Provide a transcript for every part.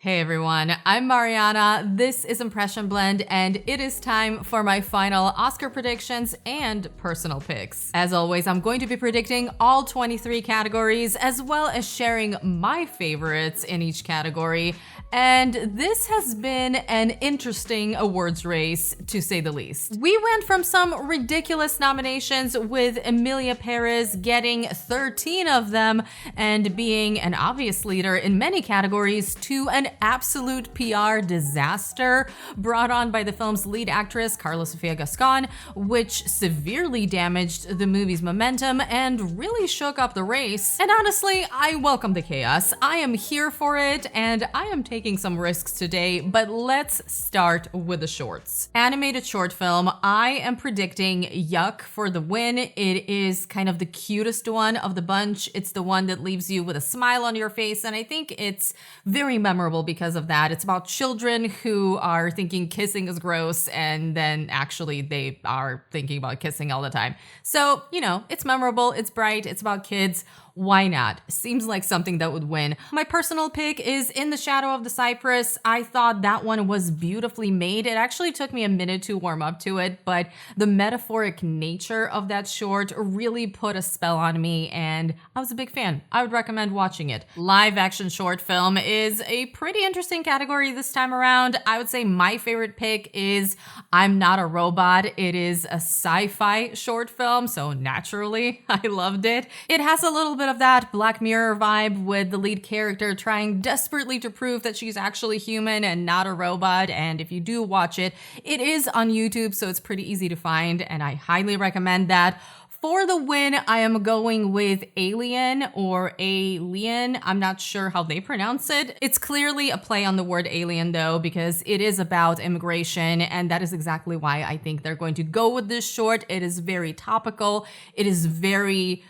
Hey everyone, I'm Mariana, this is Impression Blend, and it is time for my final Oscar predictions and personal picks. As always, I'm going to be predicting all 23 categories, as well as sharing my favorites in each category, and this has been an interesting awards race, to say the least. We went from some ridiculous nominations, with Emilia Perez getting 13 of them and being an obvious leader in many categories, to an absolute PR disaster brought on by the film's lead actress, Carla Sofia Gascon, which severely damaged the movie's momentum and really shook up the race. And honestly, I welcome the chaos. I am here for it, and I am taking some risks today, but let's start with the shorts. Animated short film, I am predicting Yuck for the win. It is kind of the cutest one of the bunch. It's the one that leaves you with a smile on your face, and I think it's very memorable because of that. It's about children who are thinking kissing is gross, and then actually they are thinking about kissing all the time. So, you know, it's memorable, it's bright, it's about kids. Why not? Seems like something that would win. My personal pick is In the Shadow of the Cypress. I thought that one was beautifully made. It actually took me a minute to warm up to it, but the metaphoric nature of that short really put a spell on me, and I was a big fan. I would recommend watching it. Live action short film is a pretty interesting category this time around. I would say my favorite pick is I'm Not a Robot. It is a sci-fi short film, so naturally I loved it. It has a little bit of that Black Mirror vibe, with the lead character trying desperately to prove that she's actually human and not a robot. And if you do watch it, it is on YouTube, so it's pretty easy to find, and I highly recommend that. For the win, I am going with Alien, or Alien. I'm not sure how they pronounce it. It's clearly a play on the word alien though, because it is about immigration, and that is exactly why I think they're going to go with this short. It is very topical. It is very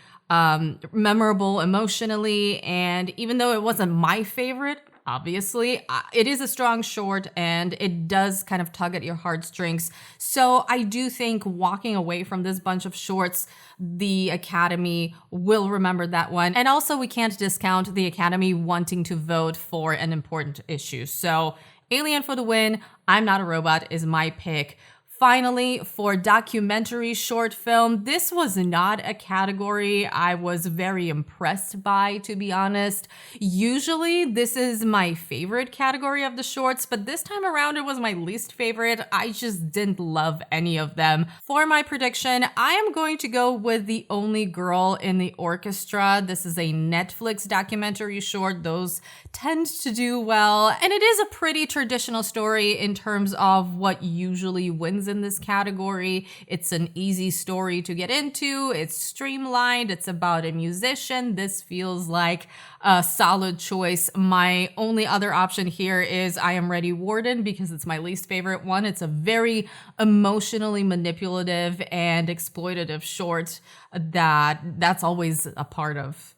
memorable emotionally, and even though it wasn't my favorite, obviously, it is a strong short, and it does kind of tug at your heartstrings. So I do think walking away from this bunch of shorts, the Academy will remember that one. And also, we can't discount the Academy wanting to vote for an important issue. So Alien for the win, I'm Not a Robot is my pick. Finally, for documentary short film, this was not a category I was very impressed by, to be honest. Usually, this is my favorite category of the shorts, but this time around, it was my least favorite. I just didn't love any of them. For my prediction, I am going to go with The Only Girl in the Orchestra. This is a Netflix documentary short. Those tend to do well, and it is a pretty traditional story in terms of what usually wins in this category. It's an easy story to get into. It's streamlined. It's about a musician. This feels like a solid choice. My only other option here is I Am Ready Warden, because it's my least favorite one. It's a very manipulative and exploitative short that's always a part of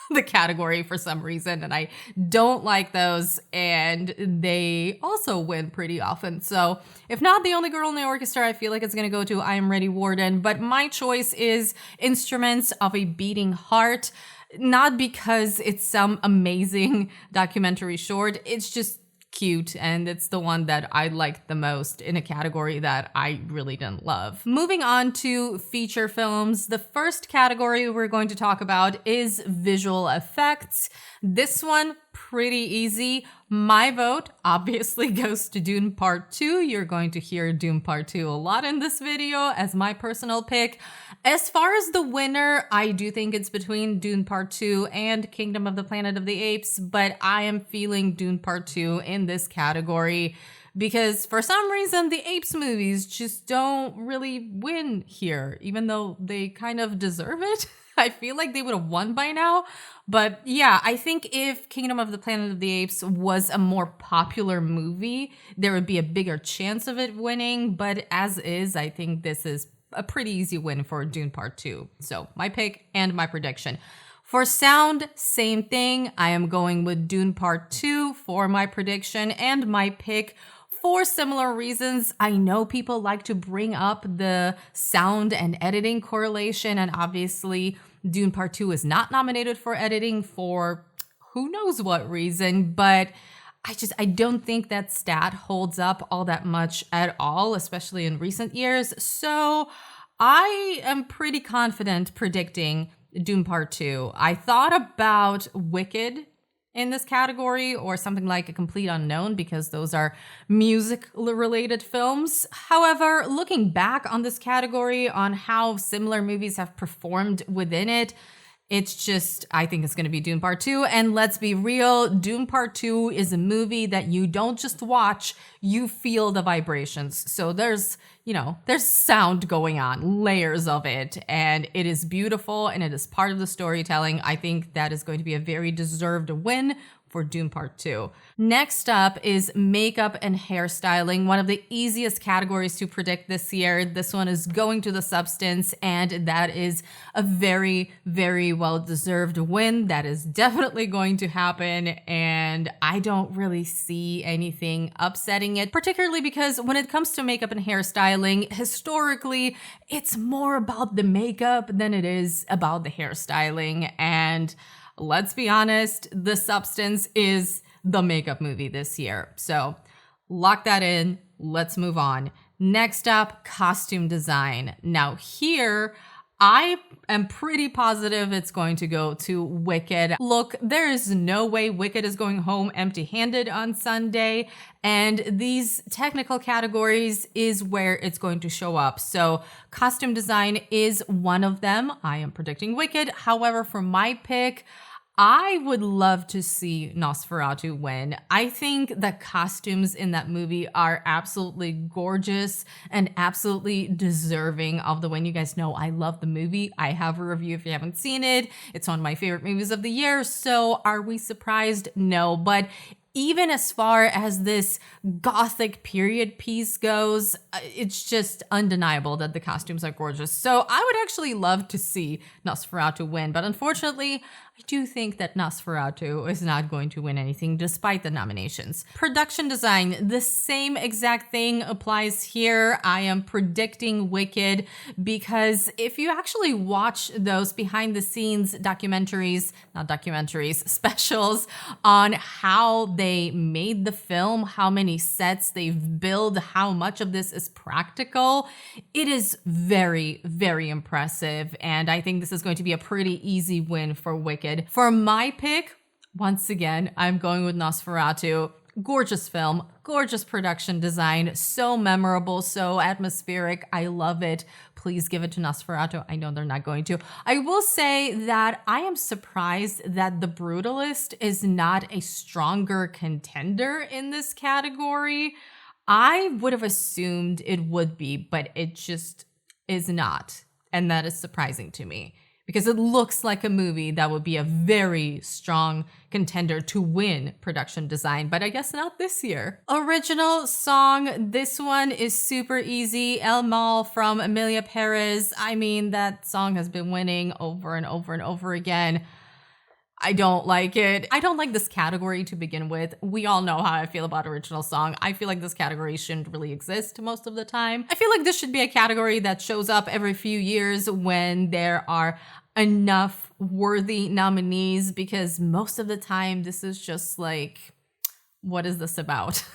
the category for some reason, and I don't like those, and they also win pretty often. So if not The Only Girl in the Orchestra, I feel like it's gonna go to I Am Ready Warden, but my choice is Instruments of a Beating Heart, not because it's some amazing documentary short, it's just cute, and it's the one that I liked the most in a category that I really didn't love. Moving on to feature films, the first category we're going to talk about is visual effects. This one, pretty easy. My vote obviously goes to Dune Part 2. You're going to hear Dune Part 2 a lot in this video as my personal pick. As far as the winner, I do think it's between Dune Part 2 and Kingdom of the Planet of the Apes, but I am feeling Dune Part 2 in this category because for some reason the Apes movies just don't really win here, even though they kind of deserve it. I feel like they would have won by now. But yeah, I think if Kingdom of the Planet of the Apes was a more popular movie, there would be a bigger chance of it winning. But as is, I think this is a pretty easy win for Dune Part 2. So my pick and my prediction. For sound, same thing. I am going with Dune Part 2 for my prediction and my pick. For similar reasons, I know people like to bring up the sound and editing correlation, and obviously Dune Part 2 is not nominated for editing for who knows what reason, but I don't think that stat holds up all that much at all, especially in recent years. So I am pretty confident predicting Doom Part 2. I thought about Wicked in this category or something like A Complete Unknown because those are music-related films. However, looking back on this category, on how similar movies have performed within it, it's just, I think it's going to be Dune Part 2. And let's be real, Dune Part 2 is a movie that you don't just watch, you feel the vibrations. So there's sound going on, layers of it, and it is beautiful and it is part of the storytelling. I think that is going to be a very deserved win for Dune Part 2. Next up is makeup and hairstyling, one of the easiest categories to predict this year. This one is going to the substance, and that is a very, very well-deserved win. That is definitely going to happen, and I don't really see anything upsetting it, particularly because when it comes to makeup and hairstyling, historically, it's more about the makeup than it is about the hairstyling, and let's be honest, The Substance is the makeup movie this year. So lock that in. Let's move on. Next up, costume design. Now here, I am pretty positive it's going to go to Wicked. Look, there is no way Wicked is going home empty-handed on Sunday, and these technical categories is where it's going to show up. So costume design is one of them. I am predicting Wicked. However, for my pick, I would love to see Nosferatu win. I think the costumes in that movie are absolutely gorgeous and absolutely deserving of the win. You guys know I love the movie. I have a review if you haven't seen it. It's one of my favorite movies of the year. So are we surprised? No, but even as far as this gothic period piece goes, it's just undeniable that the costumes are gorgeous. So I would actually love to see Nosferatu win, but unfortunately, I do think that Nosferatu is not going to win anything despite the nominations. Production design, the same exact thing applies here. I am predicting Wicked because if you actually watch those behind the scenes specials on how they made the film, how many sets they've built, how much of this is practical, it is very, very impressive. And I think this is going to be a pretty easy win for Wicked. For my pick, once again, I'm going with Nosferatu. Gorgeous film, gorgeous production design, so memorable, so atmospheric. I love it. Please give it to Nosferatu. I know they're not going to. I will say that I am surprised that The Brutalist is not a stronger contender in this category. I would have assumed it would be, but it just is not. And that is surprising to me, because it looks like a movie that would be a very strong contender to win production design, but I guess not this year. Original song, this one is super easy. El Mal from Emilia Perez. I mean, that song has been winning over and over and over again. I don't like it. I don't like this category to begin with. We all know how I feel about original song. I feel like this category shouldn't really exist most of the time. I feel like this should be a category that shows up every few years when there are enough worthy nominees, because most of the time this is just like, what is this about?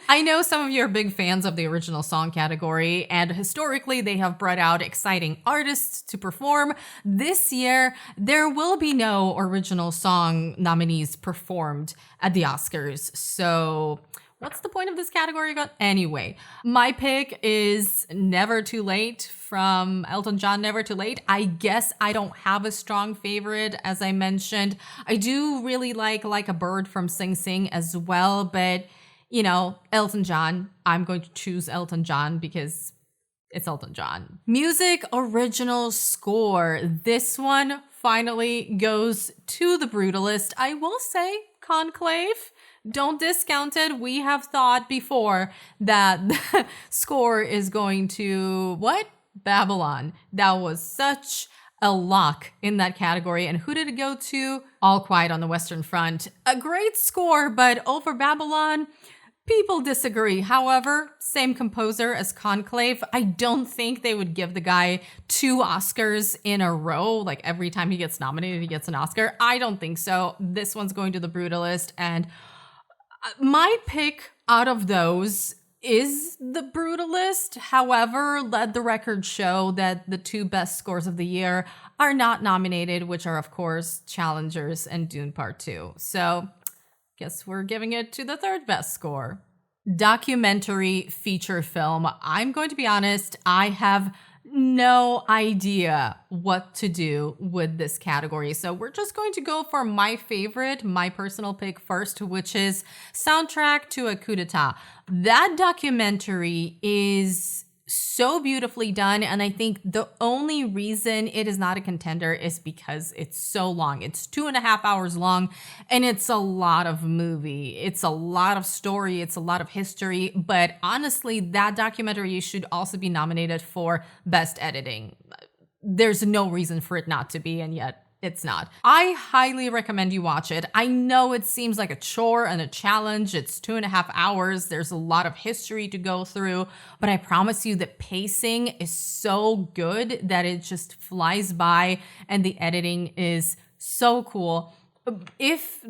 I know some of you are big fans of the original song category, and historically they have brought out exciting artists to perform. This year, there will be no original song nominees performed at the Oscars. So what's the point of this category? Anyway, my pick is Never Too Late from Elton John, Never Too Late. I guess I don't have a strong favorite, as I mentioned. I do really like a Bird from Sing Sing as well, but you know, Elton John, I'm going to choose Elton John because it's Elton John. Music original score. This one finally goes to The Brutalist. I will say Conclave. Don't discount it. We have thought before that the score is going to, what? Babylon. That was such a lock in that category. And who did it go to? All Quiet on the Western Front. A great score, but over Babylon, people disagree. However, same composer as Conclave. I don't think they would give the guy 2 Oscars in a row. Like every time he gets nominated, he gets an Oscar. I don't think so. This one's going to The Brutalist, and My pick out of those is The Brutalist. However, let the record show that the two best scores of the year are not nominated, which are, of course, Challengers and Dune Part 2. So, guess we're giving it to the third best score. Documentary feature film. I'm going to be honest, I have no idea what to do with this category. So we're just going to go for my favorite, my personal pick first, which is Soundtrack to a Coup d'etat. That documentary is so beautifully done, and I think the only reason it is not a contender is because it's so long. It's 2.5 hours long, and it's a lot of movie. It's a lot of story. It's a lot of history. But honestly, that documentary should also be nominated for Best Editing. There's no reason for it not to be, and yet it's not. I highly recommend you watch it. I know it seems like a chore and a challenge. It's 2.5 hours. There's a lot of history to go through, but I promise you the pacing is so good that it just flies by, and the editing is so cool. If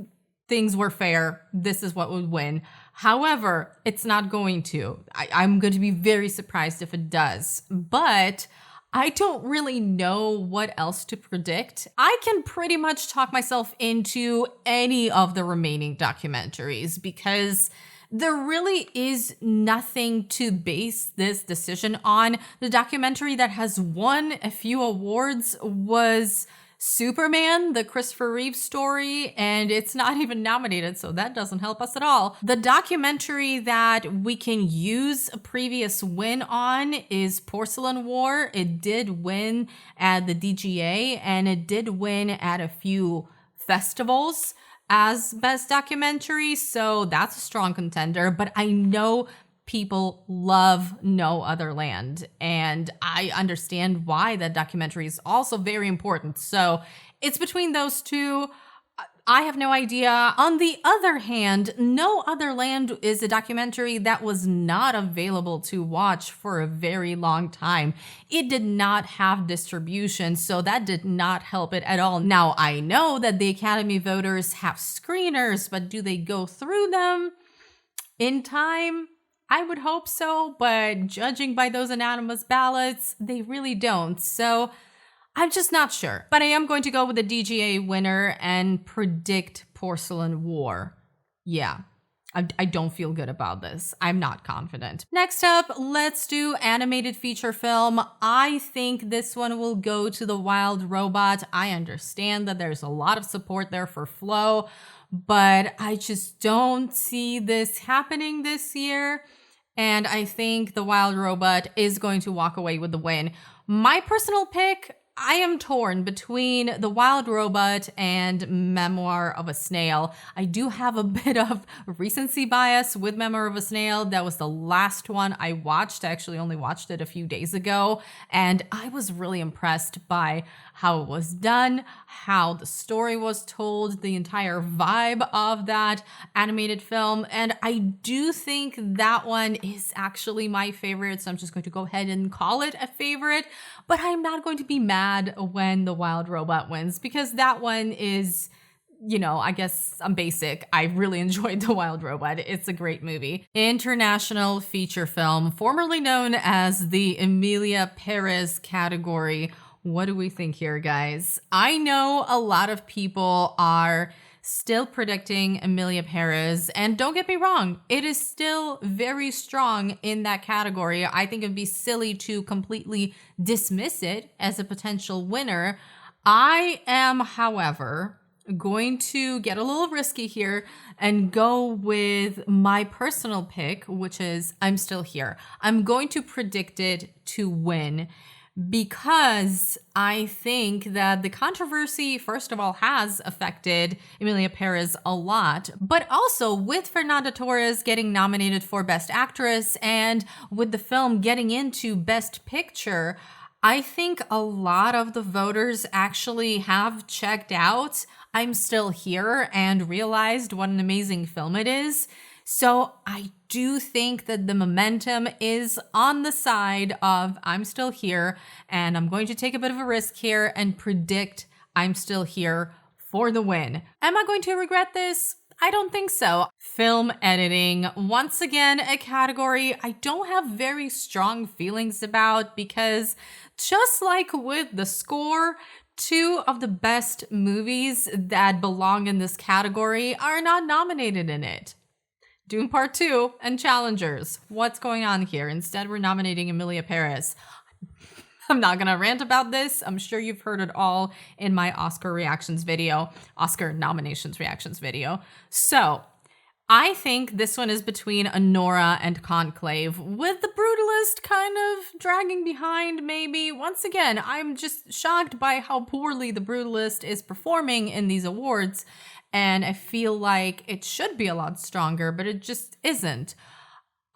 things were fair, this is what would win. However, it's not going to. I'm going to be very surprised if it does. But I don't really know what else to predict. I can pretty much talk myself into any of the remaining documentaries because there really is nothing to base this decision on. The documentary that has won a few awards was Superman, the Christopher Reeve story, and it's not even nominated, so that doesn't help us at all. The documentary that we can use a previous win on is Porcelain War. It did win at the DGA, and it did win at a few festivals as best documentary, so that's a strong contender. But I know people love No Other Land, and I understand why that documentary is also very important. So it's between those two. I have no idea. On the other hand, No Other Land is a documentary that was not available to watch for a very long time. It did not have distribution, so that did not help it at all. Now, I know that the Academy voters have screeners, but do they go through them in time? I would hope so, but judging by those anonymous ballots, they really don't. So I'm just not sure. But I am going to go with the DGA winner and predict Porcelain War. Yeah, I don't feel good about this. I'm not confident. Next up, let's do animated feature film. I think this one will go to The Wild Robot. I understand that there's a lot of support there for Flow, but I just don't see this happening this year. And I think The Wild Robot is going to walk away with the win. My personal pick, I am torn between The Wild Robot and Memoir of a Snail. I do have a bit of recency bias with Memoir of a Snail. That was the last one I watched. I actually only watched it a few days ago, and I was really impressed by how it was done, how the story was told, the entire vibe of that animated film. And I do think that one is actually my favorite, so I'm just going to go ahead and call it a favorite. But I'm not going to be mad when The Wild Robot wins because that one is, I guess I'm basic. I really enjoyed The Wild Robot. It's a great movie. International feature film, formerly known as the Emilia Perez category. What do we think here, guys? I know a lot of people are still predicting Emilia Perez, and don't get me wrong, it is still very strong in that category. I think it'd be silly to completely dismiss it as a potential winner. I am, however, going to get a little risky here and go with my personal pick, which is I'm Still Here. I'm going to predict it to win, because I think that the controversy, first of all, has affected Emilia Perez a lot, but also with Fernanda Torres getting nominated for Best Actress and with the film getting into Best Picture, I think a lot of the voters actually have checked out I'm Still Here and realized what an amazing film it is. So I do think that the momentum is on the side of I'm Still Here, and I'm going to take a bit of a risk here and predict I'm Still Here for the win. Am I going to regret this? I don't think so. Film editing, once again, a category I don't have very strong feelings about because just like with the score, two of the best movies that belong in this category are not nominated in it. Dune Part 2 and Challengers. What's going on here? Instead, we're nominating Emilia Paris. I'm not gonna rant about this. I'm sure you've heard it all in my Oscar nominations reactions video. So I think this one is between Anora and Conclave, with The Brutalist kind of dragging behind maybe. Once again, I'm just shocked by how poorly The Brutalist is performing in these awards, and I feel like it should be a lot stronger, but it just isn't.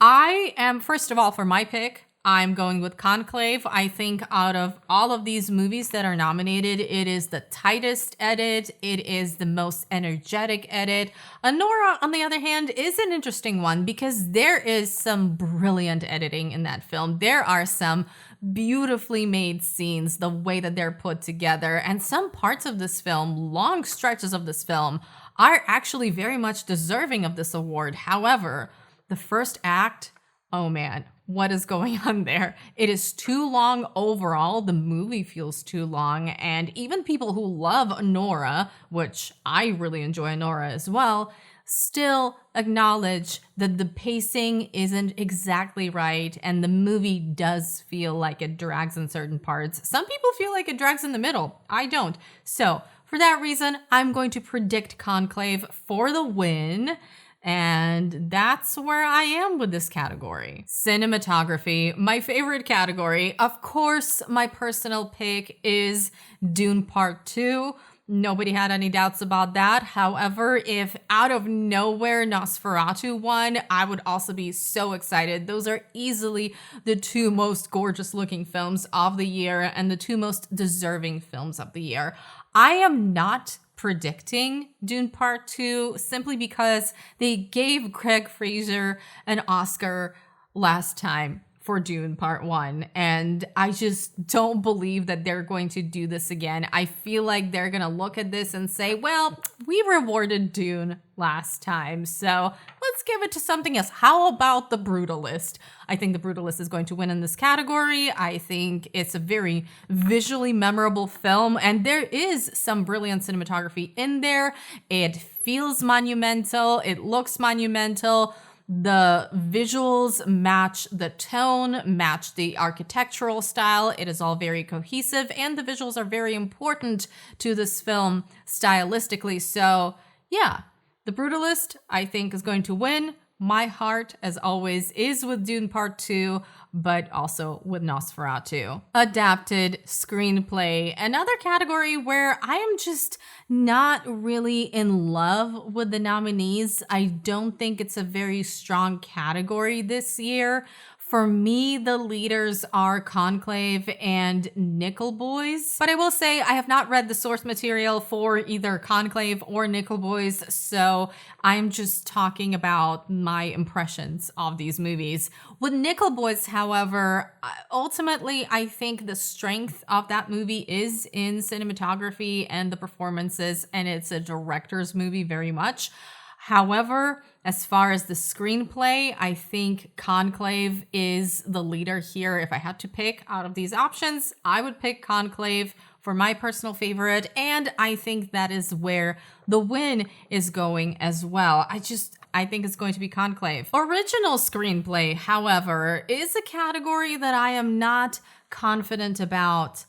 I am, first of all, for my pick, I'm going with Conclave. I think out of all of these movies that are nominated, it is the tightest edit. It is the most energetic edit. Anora, on the other hand, is an interesting one because there is some brilliant editing in that film. There are some beautifully made scenes, the way that they're put together, and some parts of this film, long stretches of this film, are actually very much deserving of this award. However, the first act, oh man, what is going on there? It is too long overall. The movie feels too long. And even people who love Anora, which I really enjoy Anora as well, still acknowledge that the pacing isn't exactly right. And the movie does feel like it drags in certain parts. Some people feel like it drags in the middle. I don't. So for that reason, I'm going to predict Conclave for the win. And that's where I am with this category. Cinematography, my favorite category. Of course, my personal pick is Dune Part 2. Nobody had any doubts about that. However, if out of nowhere Nosferatu won, I would also be so excited. Those are easily the two most gorgeous looking films of the year and the two most deserving films of the year. I am not predicting Dune Part 2 simply because they gave Greg Fraser an Oscar last time for Dune Part 1, and I just don't believe that they're going to do this again. I feel like they're gonna look at this and say, well, we rewarded Dune last time, so let's give it to something else. How about The Brutalist? I think The Brutalist is going to win in this category. I think it's a very visually memorable film, and there is some brilliant cinematography in there. It feels monumental. It looks monumental. The visuals match the tone, match the architectural style. It is all very cohesive, and the visuals are very important to this film stylistically. So yeah, The Brutalist, I think, is going to win. My heart, as always, is with Dune Part 2, but also with Nosferatu. Adapted screenplay, another category where I am just not really in love with the nominees. I don't think it's a very strong category this year. For me, the leaders are Conclave and Nickel Boys. But I will say I have not read the source material for either Conclave or Nickel Boys, so I'm just talking about my impressions of these movies. With Nickel Boys, however, ultimately, I think the strength of that movie is in cinematography and the performances, and it's a director's movie very much. However, as far as the screenplay, I think Conclave is the leader here. If I had to pick out of these options, I would pick Conclave for my personal favorite, and I think that is where the win is going as well. I think it's going to be Conclave. Original screenplay, however, is a category that I am not confident about.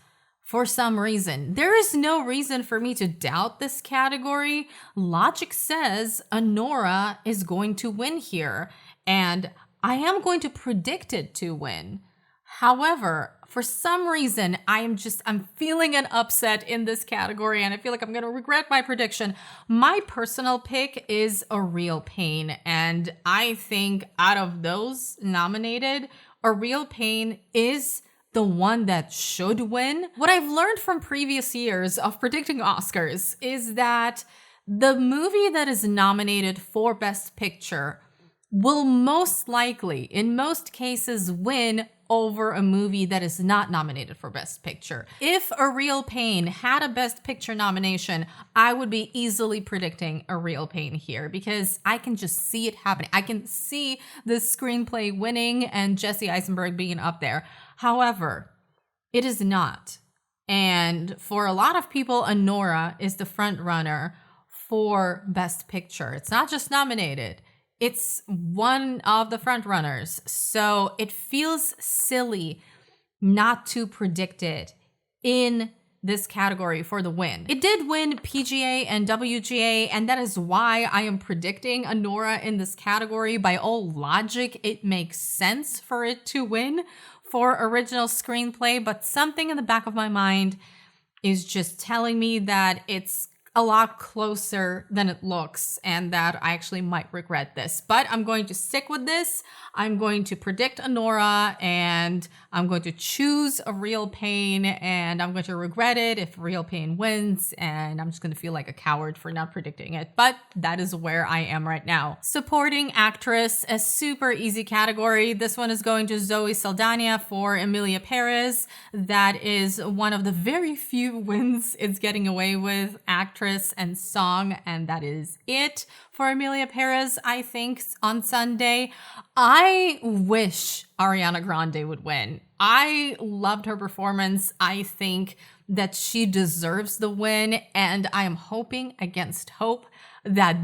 For some reason, there is no reason for me to doubt this category. Logic says Anora is going to win here, and I am going to predict it to win. However, for some reason, I'm feeling an upset in this category, and I feel like I'm going to regret my prediction. My personal pick is A Real Pain, and I think out of those nominated, A Real Pain is the one that should win. What I've learned from previous years of predicting Oscars is that the movie that is nominated for Best Picture will most likely, in most cases, win over a movie that is not nominated for Best Picture. If A Real Pain had a Best Picture nomination, I would be easily predicting A Real Pain here because I can just see it happening. I can see the screenplay winning and Jesse Eisenberg being up there. However, it is not. And for a lot of people, Anora is the front runner for Best Picture. It's not just nominated. It's one of the front runners. So it feels silly not to predict it in this category for the win. It did win PGA and WGA, and that is why I am predicting Anora in this category. By all logic, it makes sense for it to win for original screenplay, but something in the back of my mind is just telling me that it's a lot closer than it looks and that I actually might regret this. But I'm going to stick with this. I'm going to predict Anora and I'm going to choose A Real Pain and I'm going to regret it if Real Pain wins and I'm just going to feel like a coward for not predicting it. But that is where I am right now. Supporting actress, a super easy category. This one is going to Zoe Saldana for Emilia Perez. That is one of the very few wins it's getting away with, actress and song, and that is it for Emilia Perez, I think, on Sunday. I wish Ariana Grande would win. I loved her performance. I think that she deserves the win, and I am hoping against hope that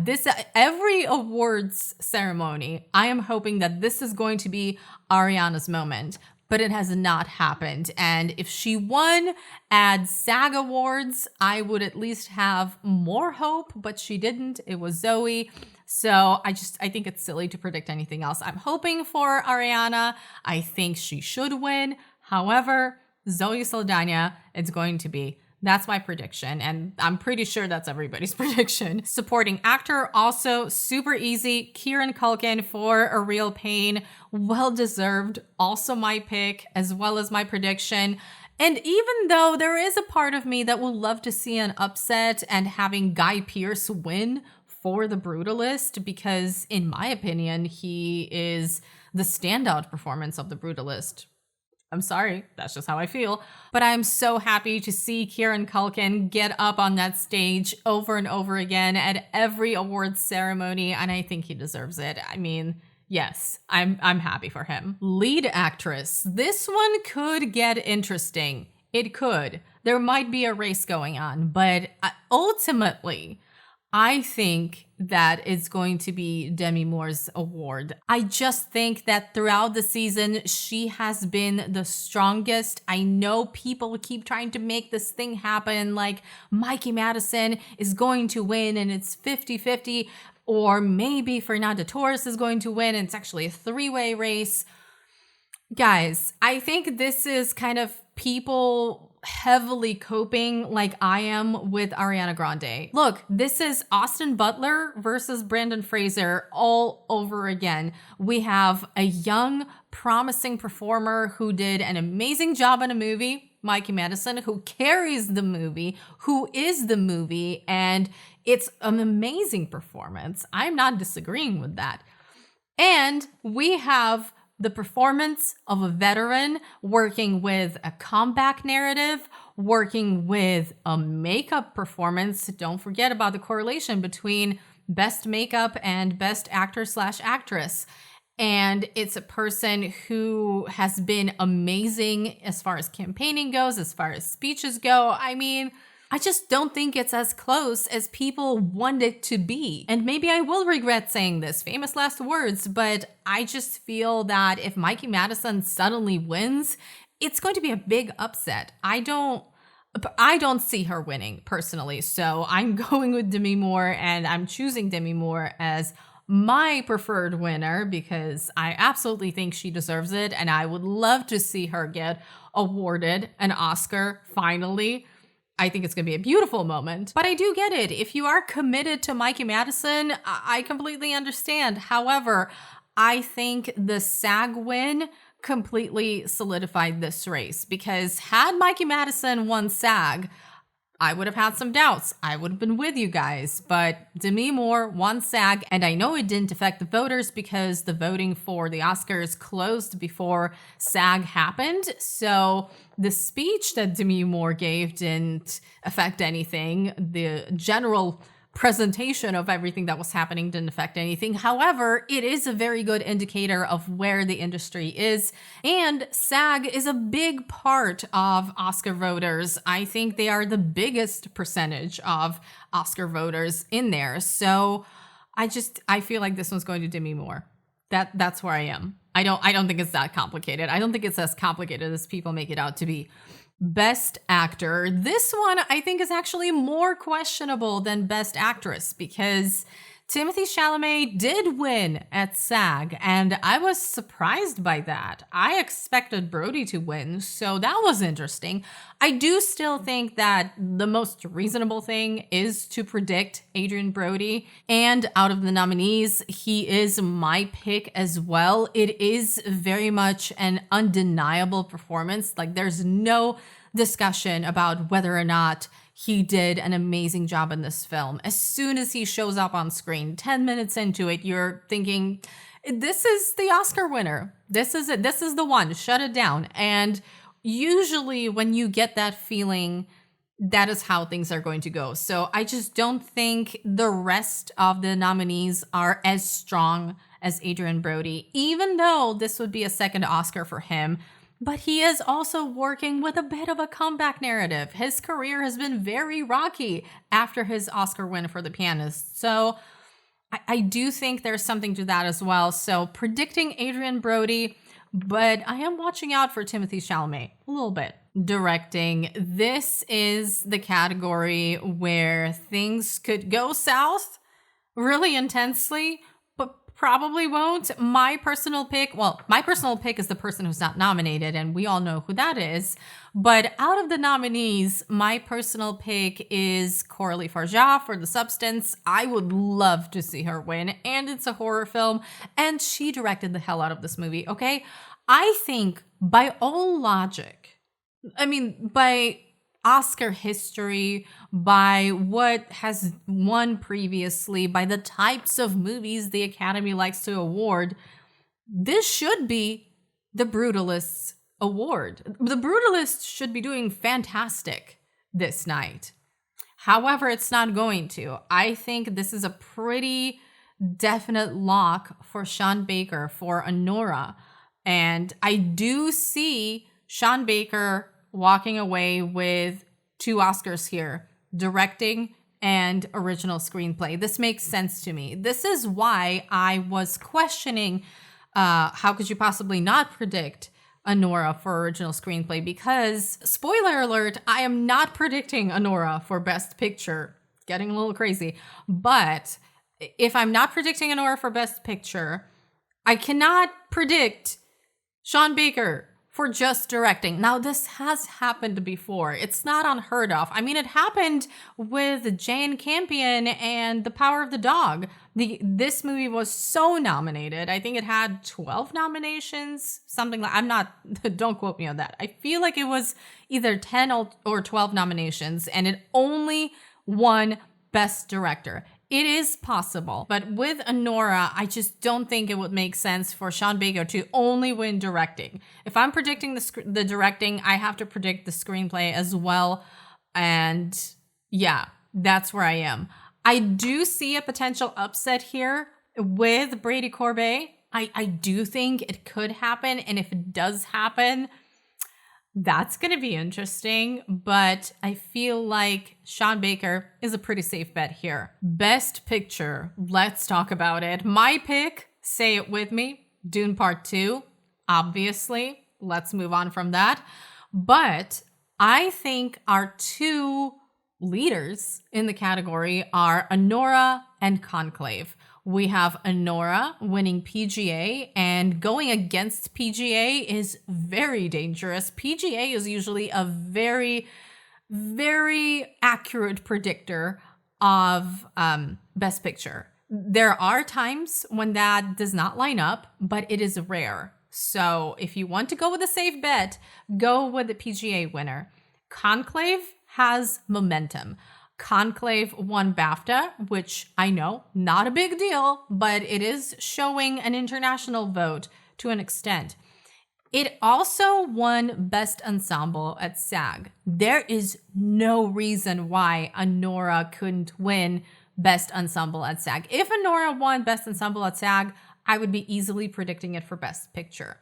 every awards ceremony, I am hoping that this is going to be Ariana's moment. But it has not happened. And if she won at SAG Awards, I would at least have more hope, but she didn't. It was Zoe. So I think it's silly to predict anything else. I'm hoping for Ariana. I think she should win. However, Zoe Saldana, it's going to be. That's my prediction, and I'm pretty sure that's everybody's prediction. Supporting actor, also super easy. Kieran Culkin for A Real Pain. Well-deserved. Also my pick, as well as my prediction. And even though there is a part of me that would love to see an upset and having Guy Pearce win for The Brutalist, because in my opinion, he is the standout performance of The Brutalist. I'm sorry, that's just how I feel. But I'm so happy to see Kieran Culkin get up on that stage over and over again at every awards ceremony, and I think he deserves it. I mean, yes, I'm happy for him. Lead actress. This one could get interesting. It could. There might be a race going on, but ultimately, I think that it's going to be Demi Moore's award. I just think that throughout the season, she has been the strongest. I know people keep trying to make this thing happen, like Mikey Madison is going to win and it's 50-50, or maybe Fernanda Torres is going to win and it's actually a three-way race. Guys, I think this is kind of people heavily coping like I am with Ariana Grande. Look, this is Austin Butler versus Brendan Fraser all over again. We have a young, promising performer who did an amazing job in a movie, Mikey Madison, who carries the movie, who is the movie, and it's an amazing performance. I'm not disagreeing with that. And we have the performance of a veteran working with a comeback narrative, working with a makeup performance. Don't forget about the correlation between best makeup and best actor/actress. And it's a person who has been amazing as far as campaigning goes, as far as speeches go. I mean, I just don't think it's as close as people want it to be. And maybe I will regret saying this, famous last words, but I just feel that if Mikey Madison suddenly wins, it's going to be a big upset. I don't see her winning personally. So I'm going with Demi Moore and I'm choosing Demi Moore as my preferred winner because I absolutely think she deserves it. And I would love to see her get awarded an Oscar finally. I think it's going to be a beautiful moment. But I do get it. If you are committed to Mikey Madison, I completely understand. However, I think the SAG win completely solidified this race because had Mikey Madison won SAG, I would have had some doubts. I would have been with you guys. But Demi Moore won SAG, and I know it didn't affect the voters because the voting for the Oscars closed before SAG happened. So the speech that Demi Moore gave didn't affect anything. The general presentation of everything that was happening didn't affect anything. However, it is a very good indicator of where the industry is. And SAG is a big part of Oscar voters. I think they are the biggest percentage of Oscar voters in there. So I feel like this one's going to Demi Moore. That's where I am. I don't think it's that complicated. I don't think it's as complicated as people make it out to be. Best Actor. This one I think is actually more questionable than Best Actress because Timothée Chalamet did win at SAG, and I was surprised by that. I expected Brody to win, so that was interesting. I do still think that the most reasonable thing is to predict Adrien Brody, and out of the nominees, he is my pick as well. It is very much an undeniable performance. Like, there's no discussion about whether or not he did an amazing job in this film. As soon as he shows up on screen, 10 minutes into it, you're thinking, this is the Oscar winner. This is it. This is the one. Shut it down. And usually when you get that feeling, that is how things are going to go. So I just don't think the rest of the nominees are as strong as Adrien Brody, even though this would be a second Oscar for him. But he is also working with a bit of a comeback narrative. His career has been very rocky after his Oscar win for The Pianist. So I do think there's something to that as well. So predicting Adrien Brody, but I am watching out for Timothée Chalamet a little bit. Directing. This is the category where things could go south really intensely, but probably won't. My personal pick is the person who's not nominated, and we all know who that is. But out of the nominees, my personal pick is Coralie Farjah for The Substance. I would love to see her win, and it's a horror film, and she directed the hell out of this movie, okay? I think by all logic, by Oscar history, by what has won previously, by the types of movies the Academy likes to award, this should be the Brutalists Award. The Brutalists should be doing fantastic this night. However, it's not going to. I think this is a pretty definite lock for Sean Baker for Anora. And I do see Sean Baker walking away with 2 Oscars here, directing and original screenplay. This makes sense to me. This is why I was questioning how could you possibly not predict Anora for original screenplay, because, spoiler alert, I am not predicting Anora for Best Picture. Getting a little crazy. But if I'm not predicting Anora for Best Picture, I cannot predict Sean Baker for just directing. Now, this has happened before. It's not unheard of. I mean, it happened with Jane Campion and The Power of the Dog. This movie was so nominated. I think it had 12 nominations, something like, don't quote me on that. I feel like it was either 10 or 12 nominations, and it only won Best Director. It is possible, but with Anora, I just don't think it would make sense for Sean Baker to only win directing. If I'm predicting the directing, I have to predict the screenplay as well. And yeah, that's where I am. I do see a potential upset here with Brady Corbet. I do think it could happen. And if it does happen, that's going to be interesting, but I feel like Sean Baker is a pretty safe bet here. Best Picture, let's talk about it. My pick, say it with me, Dune Part 2, obviously. Let's move on from that. But I think our 2 leaders in the category are Anora and Conclave. We have Anora winning PGA, and going against PGA is very dangerous. PGA is usually a very, very accurate predictor of Best Picture. There are times when that does not line up, but it is rare. So if you want to go with a safe bet, go with the PGA winner. Conclave has momentum. Conclave won BAFTA, which I know, not a big deal, but it is showing an international vote to an extent. It also won Best Ensemble at SAG. There is no reason why Anora couldn't win Best Ensemble at SAG. If Anora won Best Ensemble at SAG, I would be easily predicting it for Best Picture.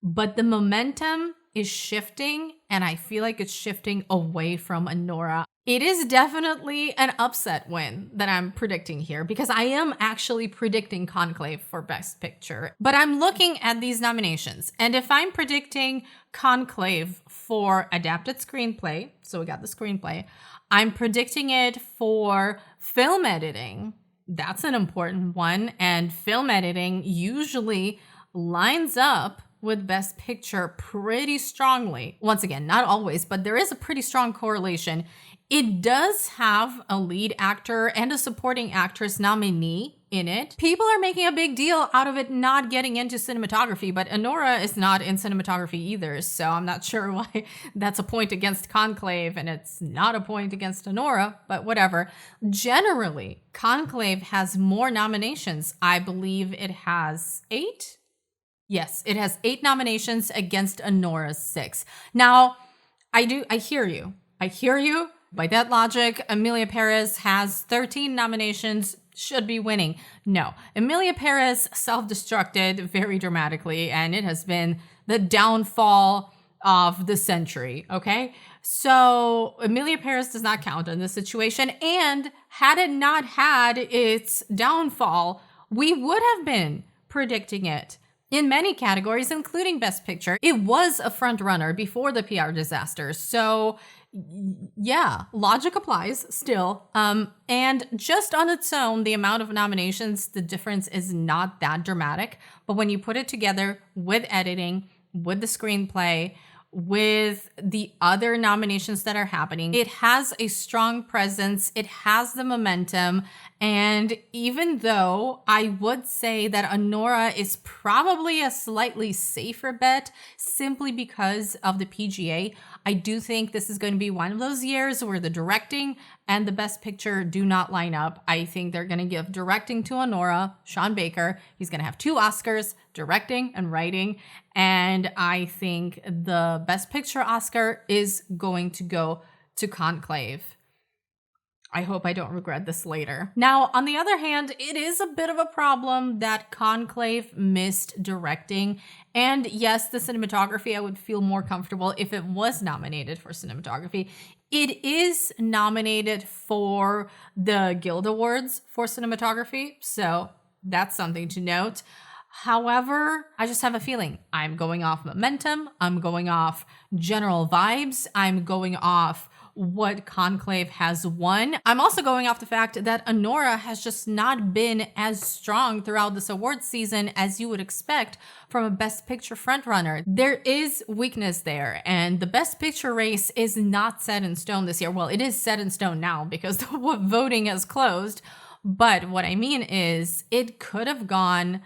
But the momentum is shifting, and I feel like it's shifting away from Anora. It is definitely an upset win that I'm predicting here, because I am actually predicting Conclave for Best Picture. But I'm looking at these nominations, and if I'm predicting Conclave for Adapted Screenplay, so we got the screenplay, I'm predicting it for film editing. That's an important one, and film editing usually lines up with Best Picture pretty strongly. Once again, not always, but there is a pretty strong correlation. It does have a lead actor and a supporting actress nominee in it. People are making a big deal out of it not getting into cinematography, but Anora is not in cinematography either, so I'm not sure why that's a point against Conclave and it's not a point against Anora, but whatever. Generally, Conclave has more nominations. I believe it has 8? Yes, it has 8 nominations against Anora's 6. Now, I hear you. By that logic, Emilia Perez has 13 nominations, should be winning. No, Emilia Perez self-destructed very dramatically, and it has been the downfall of the century, okay? So Emilia Perez does not count in this situation, and had it not had its downfall, we would have been predicting it in many categories, including Best Picture. It was a front runner before the PR disaster. So yeah, logic applies still. And just on its own, the amount of nominations, the difference is not that dramatic. But when you put it together with editing, with the screenplay, with the other nominations that are happening, it has a strong presence, it has the momentum, and even though I would say that Anora is probably a slightly safer bet simply because of the PGA, I do think this is going to be one of those years where the directing and the Best Picture do not line up. I think they're going to give directing to Anora, Sean Baker. He's going to have 2 Oscars, directing and writing. And I think the Best Picture Oscar is going to go to Conclave. I hope I don't regret this later. Now, on the other hand, it is a bit of a problem that Conclave missed directing. And yes, the cinematography, I would feel more comfortable if it was nominated for cinematography. It is nominated for the Guild Awards for cinematography, so that's something to note. However, I just have a feeling I'm going off momentum, I'm going off general vibes, I'm going off what Conclave has won. I'm also going off the fact that Anora has just not been as strong throughout this award season as you would expect from a Best Picture frontrunner. There is weakness there, and the Best Picture race is not set in stone this year. Well, it is set in stone now because the voting has closed, but what I mean is it could have gone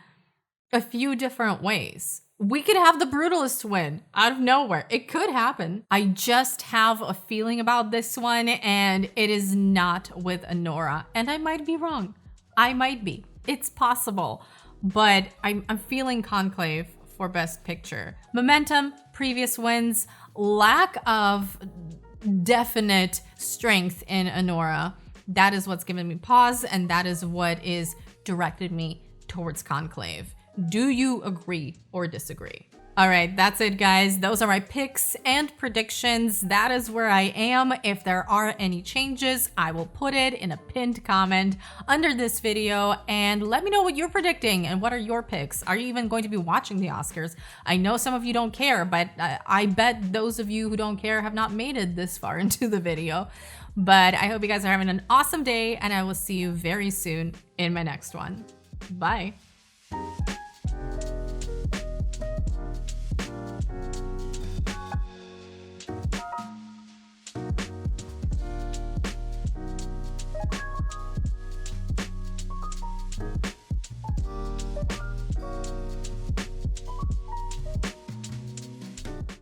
a few different ways. We could have the Brutalist win out of nowhere. It could happen. I just have a feeling about this one, and it is not with Anora. And I might be wrong. I might be. It's possible. But I'm feeling Conclave for Best Picture. Momentum, previous wins, lack of definite strength in Anora. That is what's given me pause, and that is what is directed me towards Conclave. Do you agree or disagree? All right, that's it, guys. Those are my picks and predictions. That is where I am. If there are any changes, I will put it in a pinned comment under this video, and let me know what you're predicting and what are your picks. Are you even going to be watching the Oscars? I know some of you don't care, but I bet those of you who don't care have not made it this far into the video. But I hope you guys are having an awesome day, and I will see you very soon in my next one. Bye.